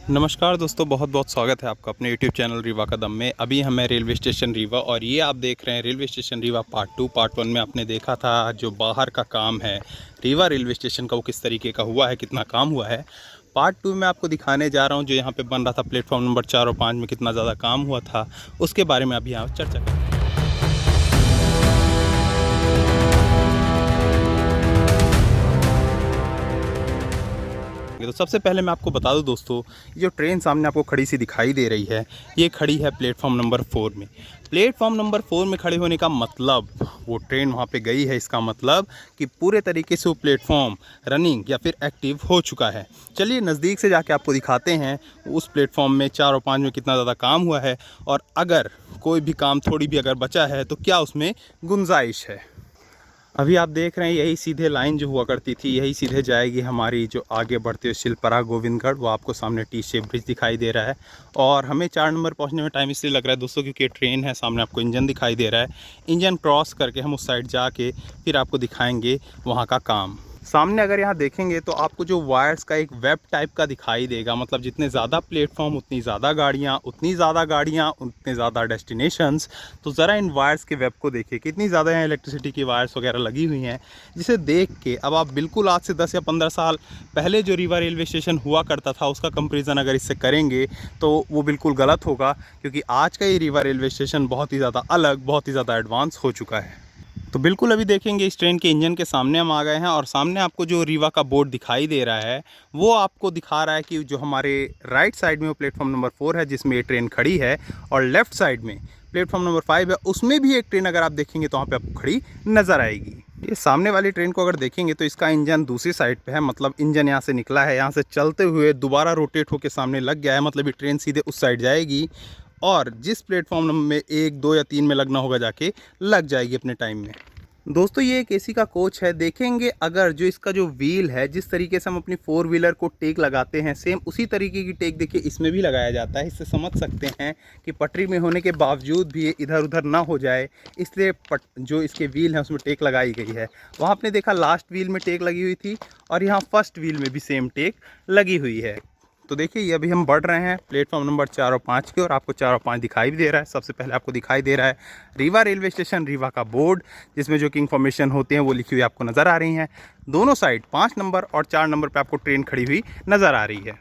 नमस्कार दोस्तों, बहुत बहुत स्वागत है आपका अपने YouTube चैनल रीवा कदम में। अभी हम हैं रेलवे स्टेशन रीवा और ये आप देख रहे हैं रेलवे स्टेशन रीवा पार्ट 1 में आपने देखा था जो बाहर का काम है रीवा रेलवे स्टेशन का, वो किस तरीके का हुआ है, कितना काम हुआ है। पार्ट 2 में आपको दिखाने जा रहा हूँ जो यहाँ पे बन रहा था प्लेटफॉर्म नंबर 4 और 5 में कितना ज़्यादा काम हुआ था, उसके बारे में अभी यहाँ चर्चा करें। तो सबसे पहले मैं आपको बता दूं दोस्तों, ये जो ट्रेन सामने आपको खड़ी सी दिखाई दे रही है, ये खड़ी है प्लेटफॉर्म नंबर 4 में। प्लेटफॉर्म नंबर 4 में खड़े होने का मतलब, वो ट्रेन वहाँ पे गई है, इसका मतलब कि पूरे तरीके से वो प्लेटफॉर्म रनिंग या फिर एक्टिव हो चुका है। चलिए नज़दीक से जाके आपको दिखाते हैं उस प्लेटफॉर्म में 4 और 5 में कितना ज़्यादा काम हुआ है, और अगर कोई भी काम थोड़ी भी अगर बचा है तो क्या उसमें गुंजाइश है। अभी आप देख रहे हैं यही सीधे लाइन जो हुआ करती थी, यही सीधे जाएगी हमारी जो आगे बढ़ते हुए शिल्परा गोविंदगढ़। वो आपको सामने टी शेप ब्रिज दिखाई दे रहा है और हमें 4 नंबर पहुंचने में टाइम इसलिए लग रहा है दोस्तों क्योंकि ट्रेन है, सामने आपको इंजन दिखाई दे रहा है। इंजन क्रॉस करके हम उस साइड जाके फिर आपको दिखाएंगे वहाँ का काम। सामने अगर यहाँ देखेंगे तो आपको जो वायर्स का एक वेब टाइप का दिखाई देगा, मतलब जितने ज़्यादा प्लेटफॉर्म उतनी ज़्यादा गाड़ियाँ, उतने ज़्यादा डेस्टिनेशंस। तो ज़रा इन वायर्स के वेब को देखिए, कितनी ज़्यादा यहाँ इलेक्ट्रिसिटी की वायर्स वगैरह लगी हुई हैं, जिसे देख के अब आप बिल्कुल आज से 10 या 15 साल पहले जो रीवा रेलवे स्टेशन हुआ करता था उसका कंपेरिजन अगर इससे करेंगे तो वो बिल्कुल गलत होगा, क्योंकि आज का ये रीवा रेलवे स्टेशन बहुत ही ज़्यादा अलग, बहुत ही ज़्यादा एडवांस हो चुका है। तो बिल्कुल अभी देखेंगे इस ट्रेन के इंजन के सामने हम आ गए हैं और सामने आपको जो रीवा का बोर्ड दिखाई दे रहा है वो आपको दिखा रहा है कि जो हमारे राइट साइड में वो प्लेटफॉर्म नंबर 4 है जिसमें ये ट्रेन खड़ी है, और लेफ़्ट साइड में प्लेटफॉर्म नंबर 5 है, उसमें भी एक ट्रेन अगर आप देखेंगे तो वहाँ पे आपको खड़ी नज़र आएगी। ये सामने वाली ट्रेन को अगर देखेंगे तो इसका इंजन दूसरी साइड पे है, मतलब इंजन यहाँ से निकला है, यहाँ से चलते हुए दोबारा रोटेट होकर सामने लग गया है, मतलब ये ट्रेन सीधे उस साइड जाएगी और जिस प्लेटफॉर्म नंबर में 1, 2 या 3 में लगना होगा जाके लग जाएगी अपने टाइम में। दोस्तों ये एक एसी का कोच है। देखेंगे अगर जो इसका जो व्हील है, जिस तरीके से हम अपनी 4 व्हीलर को टेक लगाते हैं, सेम उसी तरीके की टेक देखिए इसमें भी लगाया जाता है। इससे समझ सकते हैं कि पटरी में होने के बावजूद भी ये इधर उधर ना हो जाए, इसलिए जो इसके व्हील है उसमें टेक लगाई गई है। वहाँ आपने देखा लास्ट व्हील में टेक लगी हुई थी और यहाँ फर्स्ट व्हील में भी सेम टेक लगी हुई है। तो देखिए ये अभी हम बढ़ रहे हैं प्लेटफॉर्म नंबर 4 और 5 की, और आपको 4 और 5 दिखाई भी दे रहा है। सबसे पहले आपको दिखाई दे रहा है रीवा रेलवे स्टेशन, रीवा का बोर्ड, जिसमें जो कि इन्फॉर्मेशन होती हैं वो लिखी हुई आपको नज़र आ रही हैं। दोनों साइड 5 नंबर और 4 नंबर पे आपको ट्रेन खड़ी हुई नज़र आ रही है।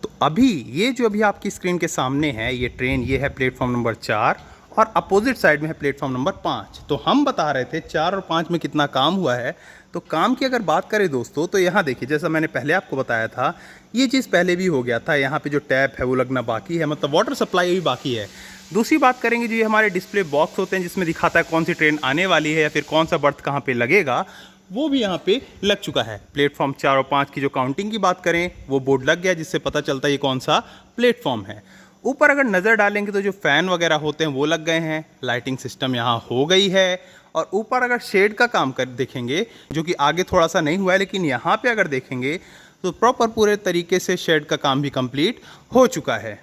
तो अभी ये जो अभी आपकी स्क्रीन के सामने है ये ट्रेन, ये है प्लेटफॉर्म नंबर 4 और अपोजिट साइड में है प्लेटफॉर्म नंबर 5। तो हम बता रहे थे 4 और 5 में कितना काम हुआ है। तो काम की अगर बात करें दोस्तों तो यहाँ देखिए, जैसा मैंने पहले आपको बताया था, ये चीज़ पहले भी हो गया था। यहाँ पे जो टैप है वो लगना बाकी है, मतलब वाटर सप्लाई भी बाकी है। दूसरी बात करेंगे जो ये हमारे डिस्प्ले बॉक्स होते हैं जिसमें दिखाता है कौन सी ट्रेन आने वाली है या फिर कौन सा बर्थ कहाँ पे लगेगा, वो भी यहाँ पे लग चुका है। प्लेटफॉर्म 4 और 5 की जो काउंटिंग की बात करें वो बोर्ड लग गया, जिससे पता चलता है ये कौन सा प्लेटफॉर्म है। ऊपर अगर नज़र डालेंगे तो जो फ़ैन वगैरह होते हैं वो लग गए हैं, लाइटिंग सिस्टम यहाँ हो गई है। और ऊपर अगर शेड का काम कर देखेंगे, जो कि आगे थोड़ा सा नहीं हुआ है, लेकिन यहाँ पे अगर देखेंगे तो प्रॉपर पूरे तरीके से शेड का काम भी कंप्लीट हो चुका है।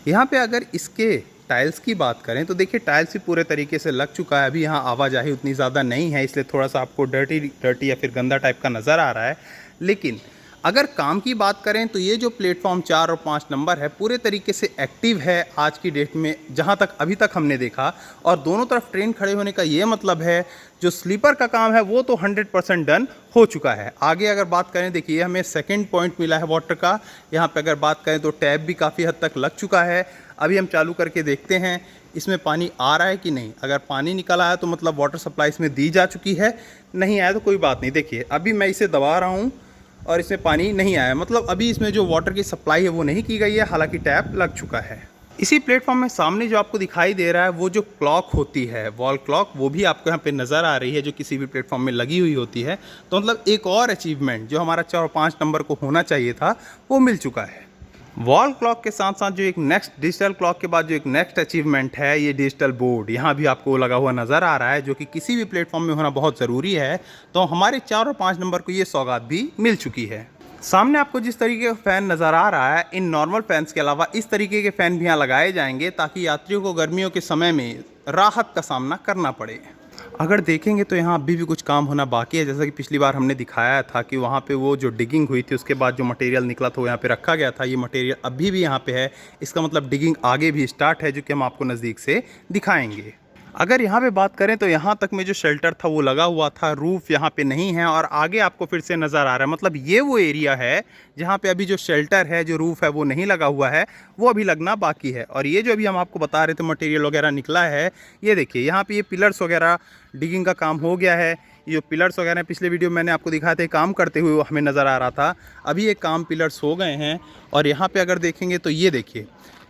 यहाँ पे अगर इसके टाइल्स की बात करें तो देखिए टाइल्स भी पूरे तरीके से लग चुका है। अभी यहाँ आवाजाही उतनी ज़्यादा नहीं है, इसलिए थोड़ा सा आपको डर्टी या फिर गंदा टाइप का नज़र आ रहा है। लेकिन अगर काम की बात करें तो ये जो प्लेटफॉर्म 4 और 5 नंबर है पूरे तरीके से एक्टिव है आज की डेट में, जहाँ तक अभी तक हमने देखा। और दोनों तरफ ट्रेन खड़े होने का ये मतलब है जो स्लीपर का काम है वो तो 100% डन हो चुका है। आगे अगर बात करें, देखिए हमें सेकंड पॉइंट मिला है वाटर का। यहाँ पे अगर बात करें तो टैप भी काफ़ी हद तक लग चुका है। अभी हम चालू करके देखते हैं इसमें पानी आ रहा है कि नहीं। अगर पानी निकल आया तो मतलब वाटर सप्लाई इसमें दी जा चुकी है, नहीं आया तो कोई बात नहीं। देखिए अभी मैं इसे दबा रहा हूँ और इसमें पानी नहीं आया, मतलब अभी इसमें जो वाटर की सप्लाई है वो नहीं की गई है, हालांकि टैप लग चुका है। इसी प्लेटफॉर्म में सामने जो आपको दिखाई दे रहा है वो जो क्लॉक होती है, वॉल क्लॉक, वो भी आपको यहाँ पे नज़र आ रही है, जो किसी भी प्लेटफॉर्म में लगी हुई होती है। तो मतलब एक और अचीवमेंट जो हमारा 4 और 5 नंबर को होना चाहिए था वो मिल चुका है। वॉल क्लॉक के साथ साथ जो एक नेक्स्ट डिजिटल क्लॉक के बाद जो एक नेक्स्ट अचीवमेंट है ये डिजिटल बोर्ड, यहाँ भी आपको लगा हुआ नज़र आ रहा है, जो कि किसी भी प्लेटफॉर्म में होना बहुत ज़रूरी है। तो हमारे 4 और 5 नंबर को ये सौगात भी मिल चुकी है। सामने आपको जिस तरीके का फ़ैन नज़र आ रहा है, इन नॉर्मल फैंस के अलावा इस तरीके के फ़ैन भी यहाँ लगाए जाएंगे ताकि यात्रियों को गर्मियों के समय में राहत का सामना करना पड़े। अगर देखेंगे तो यहाँ अभी भी कुछ काम होना बाकी है। जैसा कि पिछली बार हमने दिखाया था कि वहाँ पे वो जो डिगिंग हुई थी उसके बाद जो मटेरियल निकला था वो यहाँ पे रखा गया था, ये मटेरियल अभी भी यहाँ पे है। इसका मतलब डिगिंग आगे भी स्टार्ट है, जो कि हम आपको नज़दीक से दिखाएंगे। अगर यहाँ पे बात करें तो यहाँ तक में जो शेल्टर था वो लगा हुआ था, रूफ़ यहाँ पे नहीं है और आगे आपको फिर से नज़र आ रहा है। मतलब ये वो एरिया है जहाँ पे अभी जो शेल्टर है, जो रूफ़ है वो नहीं लगा हुआ है, वो अभी लगना बाकी है। और ये जो अभी हम आपको बता रहे थे मटेरियल वगैरह निकला है, ये देखिए यहाँ पे ये पिलर्स वगैरह डिगिंग का काम हो गया है। ये जो पिलर्स वगैरह पिछले वीडियो में मैंने आपको दिखाया था काम करते हुए, वो हमें नज़र आ रहा था। अभी ये काम पिलर्स हो गए हैं और यहाँ पे अगर देखेंगे तो ये देखिए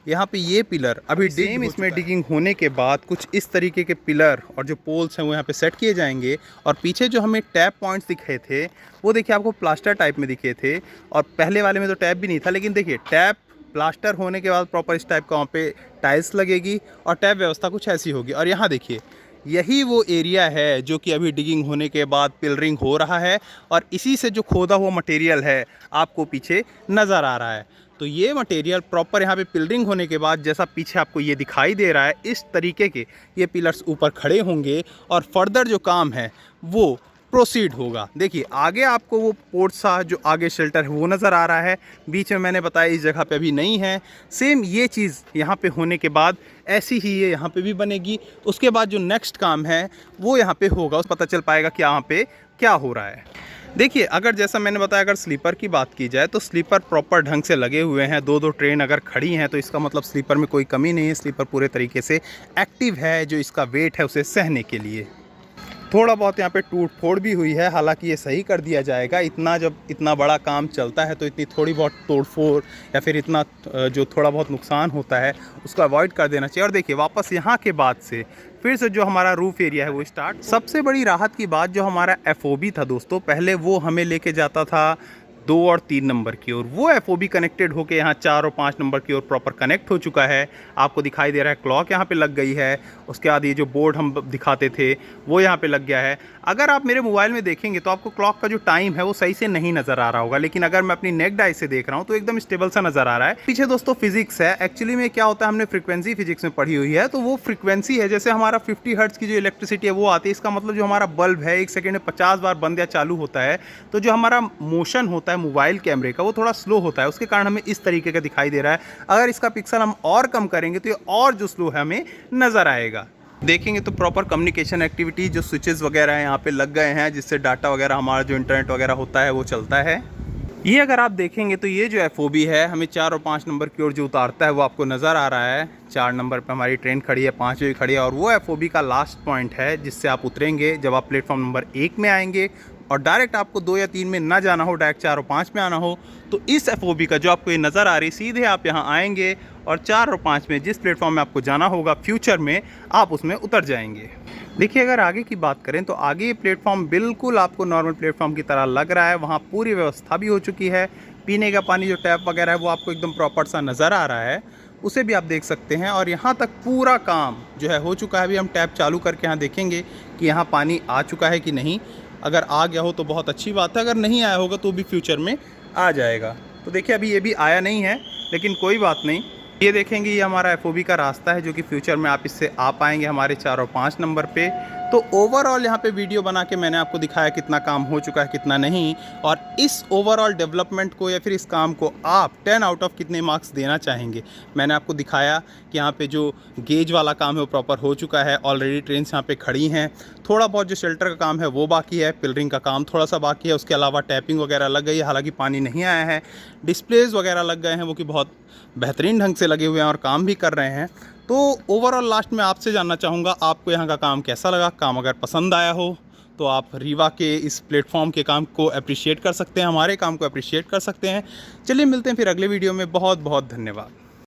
यहाँ पे ये पिलर अभी सेम इसमें डिगिंग होने के बाद कुछ इस तरीके के पिलर और जो पोल्स हैं वो यहाँ पे सेट किए जाएंगे। और पीछे जो हमें टैप पॉइंट्स दिखे थे वो देखिए आपको प्लास्टर टाइप में दिखे थे, और पहले वाले में तो टैप भी नहीं था, लेकिन देखिए टैप प्लास्टर होने के बाद प्रॉपर इस टाइप का वहाँ पे टाइल्स लगेगी और टैप व्यवस्था कुछ ऐसी होगी। और यहाँ देखिए यही वो एरिया है जो कि अभी डिगिंग होने के बाद पिलरिंग हो रहा है, और इसी से जो खोदा हुआ मटेरियल है आपको पीछे नज़र आ रहा है। तो ये मटेरियल प्रॉपर यहाँ पे पिलरिंग होने के बाद जैसा पीछे आपको ये दिखाई दे रहा है, इस तरीके के ये पिलर्स ऊपर खड़े होंगे और फर्दर जो काम है वो प्रोसीड होगा। देखिए आगे आपको वो पोर्ट सा जो आगे शेल्टर है वो नज़र आ रहा है, बीच में मैंने बताया इस जगह पे अभी नहीं है। सेम ये चीज़ यहाँ पे होने के बाद ऐसी ही ये यहाँ पे भी बनेगी। उसके बाद जो नेक्स्ट काम है वो यहाँ पे होगा, उस पता चल पाएगा कि यहाँ पे क्या हो रहा है। देखिए अगर जैसा मैंने बताया, अगर स्लीपर की बात की जाए तो स्लीपर प्रॉपर ढंग से लगे हुए हैं। दो ट्रेन अगर खड़ी हैं तो इसका मतलब स्लीपर में कोई कमी नहीं है, स्लीपर पूरे तरीके से एक्टिव है, जो इसका वेट है उसे सहने के लिए। थोड़ा बहुत यहाँ पे टूट फोड़ भी हुई है, हालांकि ये सही कर दिया जाएगा। जब इतना बड़ा काम चलता है तो इतनी थोड़ी बहुत तोड़ फोड़ या फिर इतना जो थोड़ा बहुत नुकसान होता है उसको अवॉइड कर देना चाहिए। और देखिए वापस यहाँ के बाद से फिर से जो हमारा रूफ एरिया है वो स्टार्ट। सबसे बड़ी राहत की बात जो हमारा FOB था दोस्तों, पहले वो हमें लेके जाता था 2 और 3 नंबर की ओर, वो FOB कनेक्टेड होके यहाँ 4 और 5 नंबर की ओर प्रॉपर कनेक्ट हो चुका है। आपको दिखाई दे रहा है क्लॉक यहाँ पे लग गई है। उसके बाद ये जो बोर्ड हम दिखाते थे वो यहाँ पे लग गया है। अगर आप मेरे मोबाइल में देखेंगे तो आपको क्लॉक का जो टाइम है वो सही से नहीं नज़र आ रहा होगा, लेकिन अगर मैं अपनी नेक्ड आई से देख रहा हूँ तो एकदम स्टेबल सा नज़र आ रहा है। पीछे दोस्तों फिजिक्स है, एक्चुअली में क्या होता है, हमने फ्रीक्वेंसी फिजिक्स में पढ़ी हुई है। तो वो फ्रीक्वेंसी है, जैसे हमारा 50 हर्ट्ज़ की जो इलेक्ट्रिसिटी है वो आती है, इसका मतलब जो हमारा बल्ब है 1 सेकेंड में 50 बार बंद या चालू होता है। तो जो हमारा मोशन होता है मोबाइल कैमरे का वो थोड़ा स्लो होता है, उसके कारण हमें इस तरीके का दिखाई दे रहा है। अगर इसका पिक्सल हम और कम करेंगे तो ये और जो स्लो है हमें नज़र आएगा। देखेंगे तो प्रॉपर कम्युनिकेशन एक्टिविटी जो स्विचेस वगैरह हैं यहाँ पे लग गए हैं, जिससे डाटा वगैरह हमारा जो इंटरनेट वगैरह होता है वो चलता है। ये अगर आप देखेंगे तो ये जो FOB है हमें 4 और 5 नंबर की ओर जो उतारता है वो आपको नज़र आ रहा है। 4 नंबर पे हमारी ट्रेन खड़ी है, 5 भी खड़ी है, और वो FOB का लास्ट पॉइंट है जिससे आप उतरेंगे जब आप प्लेटफॉर्म नंबर 1 में आएंगे। और डायरेक्ट आपको 2 या 3 में ना जाना हो, डायरेक्ट 4 और 5 में आना हो, तो इस FOB का जो आपको ये नज़र आ रही, सीधे आप यहाँ आएंगे और 4 और 5 में जिस प्लेटफॉर्म में आपको जाना होगा फ्यूचर में, आप उसमें उतर जाएंगे। देखिए अगर आगे की बात करें तो आगे ये प्लेटफॉर्म बिल्कुल आपको नॉर्मल प्लेटफॉर्म की तरह लग रहा है। वहाँ पूरी व्यवस्था भी हो चुकी है, पीने का पानी जो टैप वगैरह है वो आपको एकदम प्रॉपर सा नज़र आ रहा है, उसे भी आप देख सकते हैं। और यहाँ तक पूरा काम जो है हो चुका है। अभी हम टैप चालू करके यहाँ देखेंगे कि यहाँ पानी आ चुका है कि नहीं। अगर आ गया हो तो बहुत अच्छी बात है, अगर नहीं आया होगा तो भी फ्यूचर में आ जाएगा। तो देखिए अभी ये भी आया नहीं है, लेकिन कोई बात नहीं। ये देखेंगे ये हमारा FOB का रास्ता है जो कि फ्यूचर में आप इससे आ पाएंगे हमारे 4 और 5 नंबर पे। तो ओवरऑल यहाँ पे वीडियो बना के मैंने आपको दिखाया कितना काम हो चुका है कितना नहीं, और इस ओवरऑल डेवलपमेंट को या फिर इस काम को आप 10 आउट ऑफ कितने मार्क्स देना चाहेंगे। मैंने आपको दिखाया कि यहाँ पे जो गेज वाला काम है वो प्रॉपर हो चुका है, ऑलरेडी ट्रेन्स यहाँ पे खड़ी हैं। थोड़ा बहुत जो शेल्टर का काम है वो बाकी है, पिलरिंग का काम थोड़ा सा बाकी है, उसके अलावा टैपिंग वगैरह लग गई है, हालांकि पानी नहीं आया है। डिस्प्लेज वगैरह लग गए हैं वो कि बहुत बेहतरीन ढंग से लगे हुए हैं और काम भी कर रहे हैं। तो ओवरऑल लास्ट में आपसे जानना चाहूँगा आपको यहाँ का काम कैसा लगा। काम अगर पसंद आया हो तो आप रीवा के इस प्लेटफॉर्म के काम को अप्रिशिएट कर सकते हैं, हमारे काम को अप्रिशिएट कर सकते हैं। चलिए मिलते हैं फिर अगले वीडियो में। बहुत बहुत धन्यवाद।